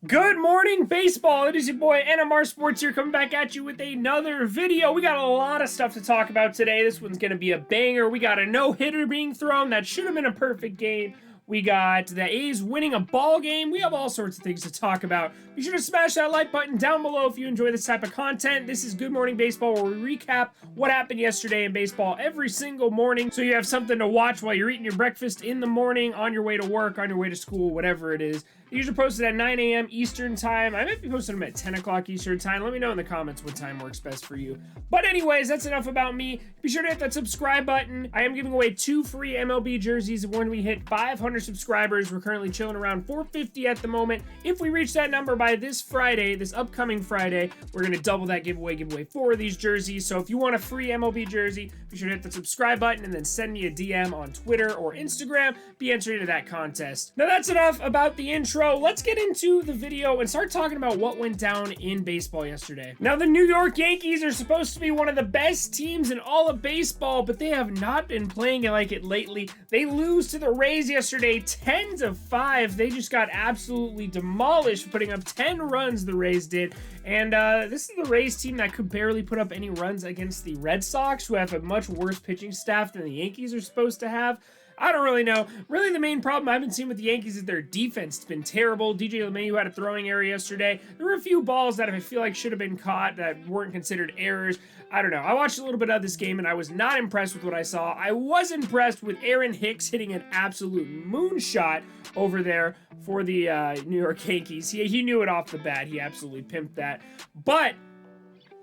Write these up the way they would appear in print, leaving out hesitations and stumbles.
Good morning, baseball. It is your boy NMR Sports here, coming back at you with another video. We got a lot of stuff to talk about today. This one's going to be a banger. We got a no-hitter being thrown. That should have been a perfect game. We got the A's winning a ball game. We have all sorts of things to talk about. Be sure to smash that like button down below if you enjoy this type of content. This is Good Morning Baseball, where we recap what happened yesterday in baseball every single morning, so you have something to watch while you're eating your breakfast in the morning, on your way to work, on your way to school, whatever it is. These are posted at 9 a.m. Eastern time. I might be posting them at 10 o'clock Eastern time. Let me know in the comments what time works best for you. But anyways, that's enough about me. Be sure to hit that subscribe button. I am giving away 2 free MLB jerseys when we hit 500 subscribers. We're currently chilling around 450 at the moment. If we reach that number by this Friday, this upcoming Friday, we're going to double that giveaway, give away 4 of these jerseys. So if you want a free MLB jersey, be sure to hit the subscribe button and then send me a DM on Twitter or Instagram. Be entered into that contest. Now that's enough about the intro. Let's get into the video and start talking about what went down in baseball yesterday. Now, the New York Yankees are supposed to be one of the best teams in all of baseball, but they have not been playing it like it lately. They lose to the Rays yesterday 10-5. They just got absolutely demolished, putting up 10 runs, the Rays did. And this is the Rays team that could barely put up any runs against the Red Sox, who have a much worse pitching staff than the Yankees are supposed to have. I don't really know. Really, the main problem I've been seeing with the Yankees is their defense. It's been terrible. DJ LeMahieu had a throwing error yesterday. There were a few balls that I feel like should have been caught that weren't considered errors. I don't know. I watched a little bit of this game, and I was not impressed with what I saw. I was impressed with Aaron Hicks hitting an absolute moonshot over there for the New York Yankees. He knew it off the bat. He absolutely pimped that. But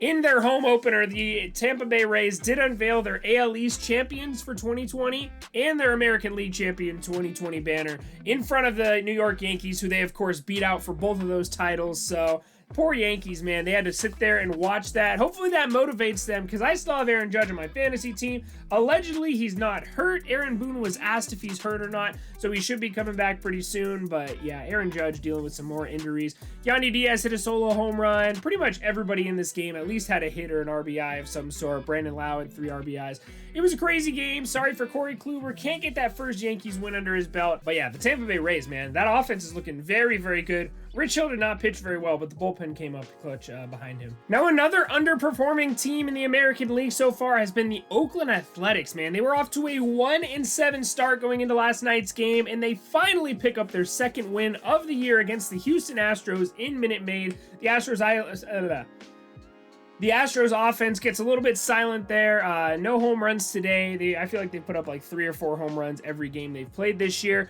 in their home opener, the Tampa Bay Rays did unveil their AL East champions for 2020 and their American League champion 2020 banner in front of the New York Yankees, who they, of course, beat out for both of those titles. So, poor Yankees, man. They had to sit there and watch that. Hopefully that motivates them, because I still have Aaron Judge on my fantasy team. Allegedly, he's not hurt. Aaron Boone was asked if he's hurt or not, so he should be coming back pretty soon. But yeah, Aaron Judge dealing with some more injuries. Yandy Diaz hit a solo home run. Pretty much everybody in this game at least had a hit or an RBI of some sort. Brandon Lau had 3 RBIs. It was a crazy game. Sorry for Corey Kluber. Can't get that first Yankees win under his belt. But yeah, the Tampa Bay Rays, man, that offense is looking very, very good. Rich Hill did not pitch very well, but the bullpen came up clutch behind him. Now, another underperforming team in the American League so far has been the Oakland Athletics, man. They were off to a 1-7 start going into last night's game, and they finally pick up their second win of the year against the Houston Astros in Minute Maid. The Astros offense gets a little bit silent there. No home runs today. I feel like they put up like 3 or 4 home runs every game they've played this year.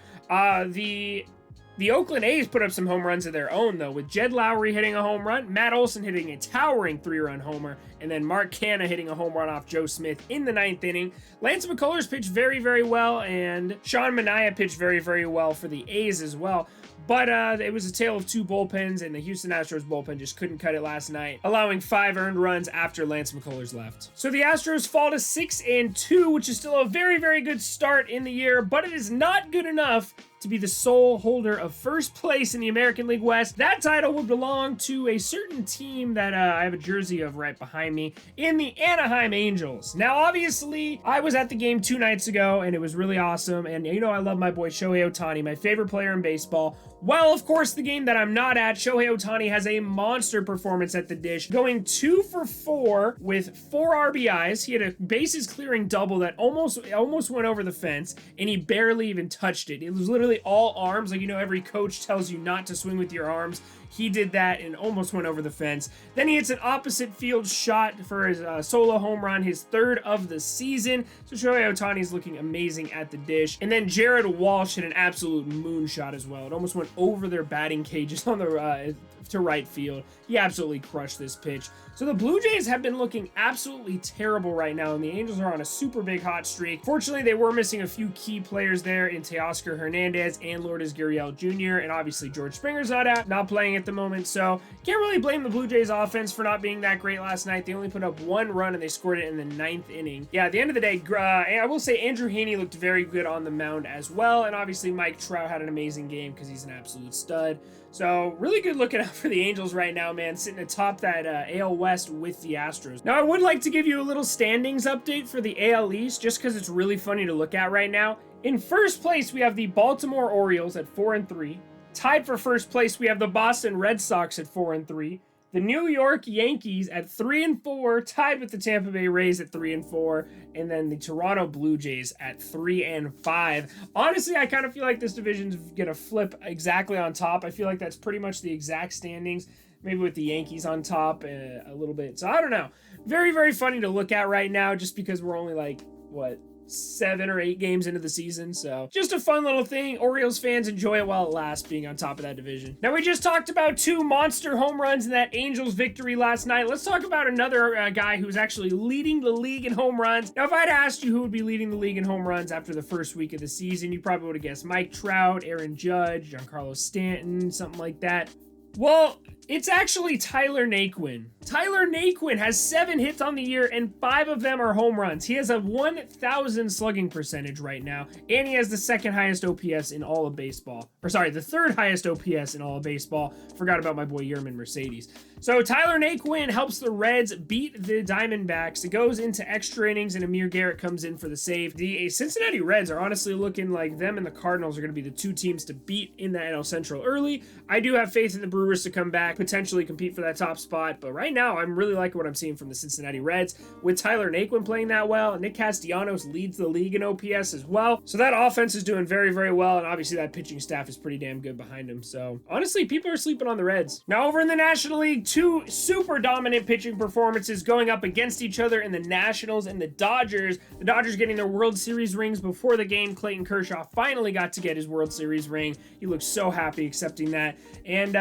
The Oakland A's put up some home runs of their own, though, with Jed Lowry hitting a home run, Matt Olson hitting a towering 3-run homer, and then Mark Canha hitting a home run off Joe Smith in the 9th inning. Lance McCullers pitched very, very well, and Sean Manaea pitched very, very well for the A's as well. But it was a tale of 2 bullpens, and the Houston Astros bullpen just couldn't cut it last night, allowing 5 earned runs after Lance McCullers left. So the Astros fall to 6-2, which is still a very, very good start in the year, but it is not good enough to be the sole holder of first place in the American League West. That title would belong to a certain team that I have a jersey of right behind me in the Anaheim Angels. Now, obviously, I was at the game 2 nights ago, and it was really awesome. And you know, I love my boy Shohei Ohtani, my favorite player in baseball. Well, of course, the game that I'm not at, Shohei Ohtani has a monster performance at the dish, going 2 for 4 with 4 RBIs. He had a bases clearing double that almost went over the fence, and he barely even touched it. It was literally all arms. Like, you know, every coach tells you not to swing with your arms. He did that and almost went over the fence. Then he hits an opposite field shot for his solo home run, his 3rd of the season. So Shohei Ohtani is looking amazing at the dish. And then Jared Walsh hit an absolute moonshot as well. It almost went over their batting cages on the to right field. He absolutely crushed this pitch. So the Blue Jays have been looking absolutely terrible right now, and the Angels are on a super big hot streak. Fortunately, they were missing a few key players there in Teoscar Hernandez and Lourdes Gurriel Jr., and obviously George Springer's not playing at the moment, so can't really blame the Blue Jays offense for not being that great last night. They only put up 1 run, and they scored it in the 9th inning. Yeah, at the end of the day, I will say Andrew Heaney looked very good on the mound as well, and obviously Mike Trout had an amazing game because he's an absolute stud. So really good looking out for the Angels right now, man, sitting atop that AL West with the Astros. Now, I would like to give you a little standings update for the AL East, just because it's really funny to look at right now. In first place, we have the Baltimore Orioles at 4-3. Tied for first place, we have the Boston Red Sox at 4-3. The New York Yankees at 3-4, tied with the Tampa Bay Rays at 3-4, and then the Toronto Blue Jays at 3-5. Honestly, I kind of feel like this division's gonna flip exactly on top. I feel like that's pretty much the exact standings, maybe with the Yankees on top a little bit. So I don't know. Very, very funny to look at right now, just because we're only like, what, 7 or 8 games into the season. So just a fun little thing. Orioles fans, enjoy it while it lasts, being on top of that division. Now, we just talked about 2 monster home runs in that Angels victory last night. Let's talk about another guy who's actually leading the league in home runs. Now, if I'd asked you who would be leading the league in home runs after the first week of the season, you probably would have guessed Mike Trout, Aaron Judge, Giancarlo Stanton, something like that. Well, it's actually Tyler Naquin. Tyler Naquin has 7 hits on the year, and 5 of them are home runs. He has a 1,000 slugging percentage right now, and he has the 2nd highest OPS in all of baseball. Or sorry, the 3rd highest OPS in all of baseball. Forgot about my boy Yerman Mercedes. So Tyler Naquin helps the Reds beat the Diamondbacks. It goes into extra innings, and Amir Garrett comes in for the save. The Cincinnati Reds are honestly looking like them and the Cardinals are going to be the 2 teams to beat in the NL Central early. I do have faith in the Brewers to come back, potentially compete for that top spot, but right now I'm really liking what I'm seeing from the Cincinnati Reds with Tyler Naquin playing that well. Nick Castellanos leads the league in OPS as well, so that offense is doing very, very well, and obviously that pitching staff is pretty damn good behind him. So honestly, people are sleeping on the Reds. Now, over in the National League, 2 super dominant pitching performances going up against each other in the Nationals and the Dodgers. The Dodgers getting their World Series rings before the game. Clayton Kershaw finally got to get his World Series ring. He looked so happy accepting that. And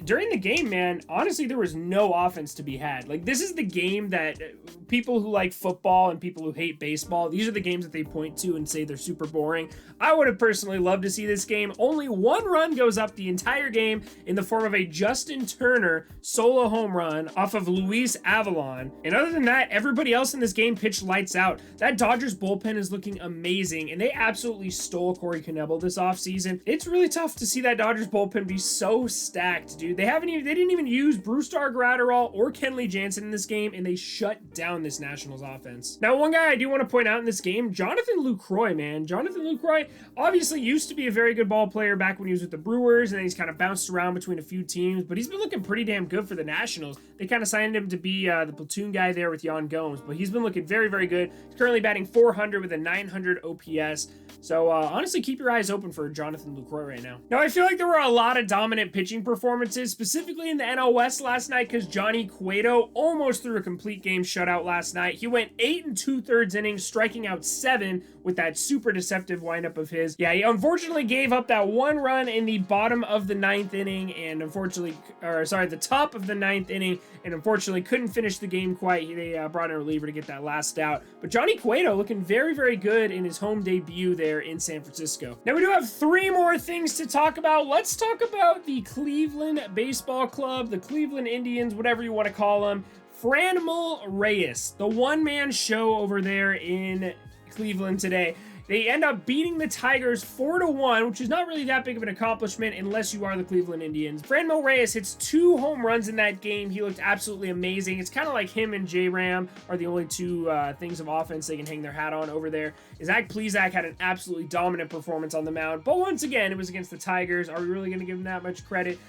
during the game, man, honestly, there was no offense to be had. Like, this is the game that people who like football and people who hate baseball, these are the games that they point to and say they're super boring. I would have personally loved to see this game. Only 1 run goes up the entire game in the form of a Justin Turner solo home run off of Luis Avalon. And other than that, everybody else in this game pitched lights out. That Dodgers bullpen is looking amazing, and they absolutely stole Corey Knebel this offseason. It's really tough to see that Dodgers bullpen be so stacked, dude. They didn't even use Brusdar Graterol or Kenley Jansen in this game, and they shut down this Nationals offense. Now, one guy I do want to point out in this game, Jonathan Lucroy, man. Jonathan Lucroy obviously used to be a very good ball player back when he was with the Brewers, and then he's kind of bounced around between a few teams, but he's been looking pretty damn good for the Nationals. They kind of signed him to be the platoon guy there with Yan Gomes, but he's been looking very, very good. He's currently batting .400 with a .900 OPS. So honestly, keep your eyes open for Jonathan Lucroy right now. Now, I feel like there were a lot of dominant pitching performances, specifically in the NL West last night, because Johnny Cueto almost threw a complete game shutout last night. He went 8 2/3 innings, striking out 7 with that super deceptive windup of his. Yeah, he unfortunately gave up that 1 run in the bottom of the 9th inning, and the top of the 9th inning, and unfortunately couldn't finish the game quite. They brought in a reliever to get that last out. But Johnny Cueto looking very, very good in his home debut there in San Francisco. Now, we do have 3 more things to talk about. Let's talk about the Cleveland Baseball Club, the Cleveland Indians, whatever you want to call them. Franmil Reyes, the one-man show over there in Cleveland today. They end up beating the Tigers 4-1, which is not really that big of an accomplishment unless you are the Cleveland Indians. Franmil Reyes hits 2 home runs in that game. He looked absolutely amazing. It's kind of like him and J-Ram are the only 2 things of offense they can hang their hat on over there. Zach Plesac had an absolutely dominant performance on the mound, but once again, it was against the Tigers. Are we really going to give him that much credit?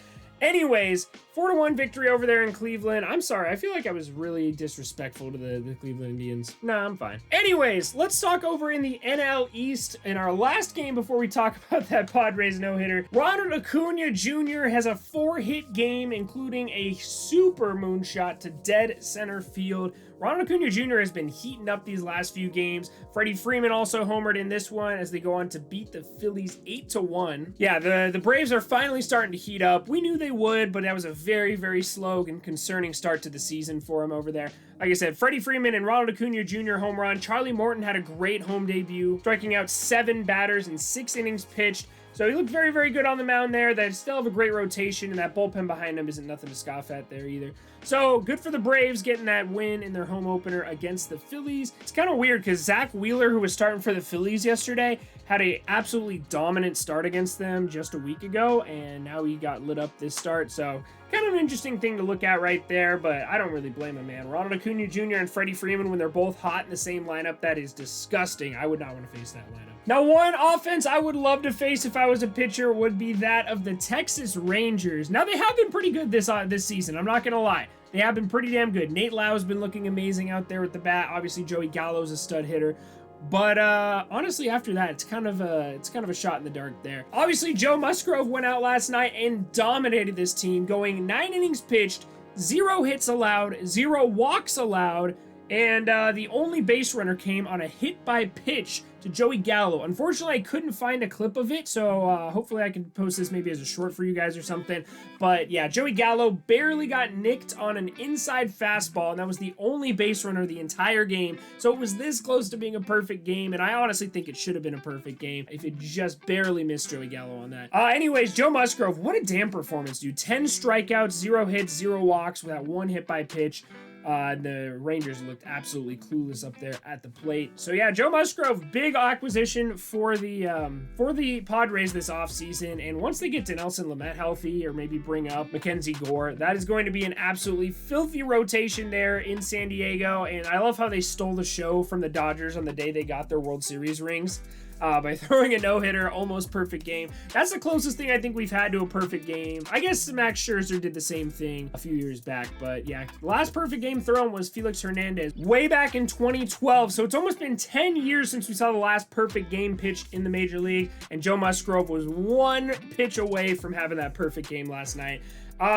Anyways, 4-1 victory over there in Cleveland. I'm sorry, I feel like I was really disrespectful to the Cleveland Indians. Nah, I'm fine. Anyways, let's talk over in the NL East in our last game before we talk about that Padres no-hitter. Ronald Acuna Jr. has a 4-hit game, including a super moonshot to dead center field. Ronald Acuna Jr. has been heating up these last few games. Freddie Freeman also homered in this one as they go on to beat the Phillies 8-1. Yeah, the Braves are finally starting to heat up. We knew they would, but that was a very, very slow and concerning start to the season for him over there. Like I said, Freddie Freeman and Ronald Acuna Jr. home run. Charlie Morton had a great home debut, striking out 7 batters in 6 innings pitched. So he looked very, very good on the mound there. They still have a great rotation, and that bullpen behind him isn't nothing to scoff at there either. So good for the Braves getting that win in their home opener against the Phillies. It's kind of weird because Zach Wheeler, who was starting for the Phillies yesterday, had a absolutely dominant start against them just a week ago, and now he got lit up this start. So kind of an interesting thing to look at right there, but I don't really blame him, man. Ronald Acuna Jr. and Freddie Freeman, when they're both hot in the same lineup, that is disgusting. I would not want to face that lineup. Now, one offense I would love to face if I was a pitcher would be that of the Texas Rangers. Now, they have been pretty good this season. I'm not going to lie. They have been pretty damn good. Nate Lau's been looking amazing out there with the bat. Obviously, Joey Gallo's a stud hitter. But honestly, after that, it's kind of a shot in the dark there. Obviously, Joe Musgrove went out last night and dominated this team, going 9 innings pitched, 0 hits allowed, 0 walks allowed, and the only base runner came on a hit by pitch to Joey Gallo. Unfortunately, I couldn't find a clip of it, so hopefully I can post this maybe as a short for you guys or something. But yeah, Joey Gallo barely got nicked on an inside fastball, and that was the only base runner the entire game. So it was this close to being a perfect game, and I honestly think it should have been a perfect game if it just barely missed Joey Gallo on that. Anyways, Joe Musgrove, what a damn performance, dude. 10 strikeouts, 0 hits, 0 walks with that 1 hit by pitch. The Rangers looked absolutely clueless up there at the plate. So yeah, Joe Musgrove, big acquisition for the Padres this offseason. And once they get to Nelson Lamet healthy, or maybe bring up Mackenzie Gore, that is going to be an absolutely filthy rotation there in San Diego. And I love how they stole the show from the Dodgers on the day they got their World Series rings. By throwing a no-hitter, almost perfect game. That's the closest thing I think we've had to a perfect game. I guess Max Scherzer did the same thing a few years back, but yeah, the last perfect game thrown was Felix Hernandez way back in 2012, so it's almost been 10 years since we saw the last perfect game pitched in the Major League, and Joe Musgrove was 1 pitch away from having that perfect game last night.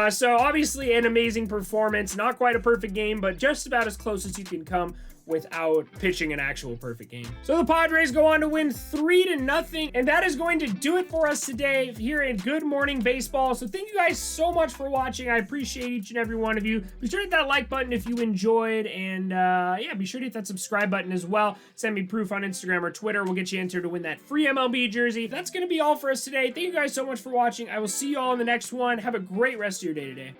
So obviously an amazing performance, not quite a perfect game, but just about as close as you can come without pitching an actual perfect game. So the Padres go on to win 3-0, and that is going to do it for us today here at Good Morning Baseball. So thank you guys so much for watching. I appreciate each and every one of you. Be sure to hit that like button if you enjoyed, and yeah, be sure to hit that subscribe button as well. Send me proof on Instagram or Twitter. We'll get you entered to win that free MLB jersey. That's going to be all for us today. Thank you guys so much for watching. I will see you all in the next one. Have a great rest of your day today.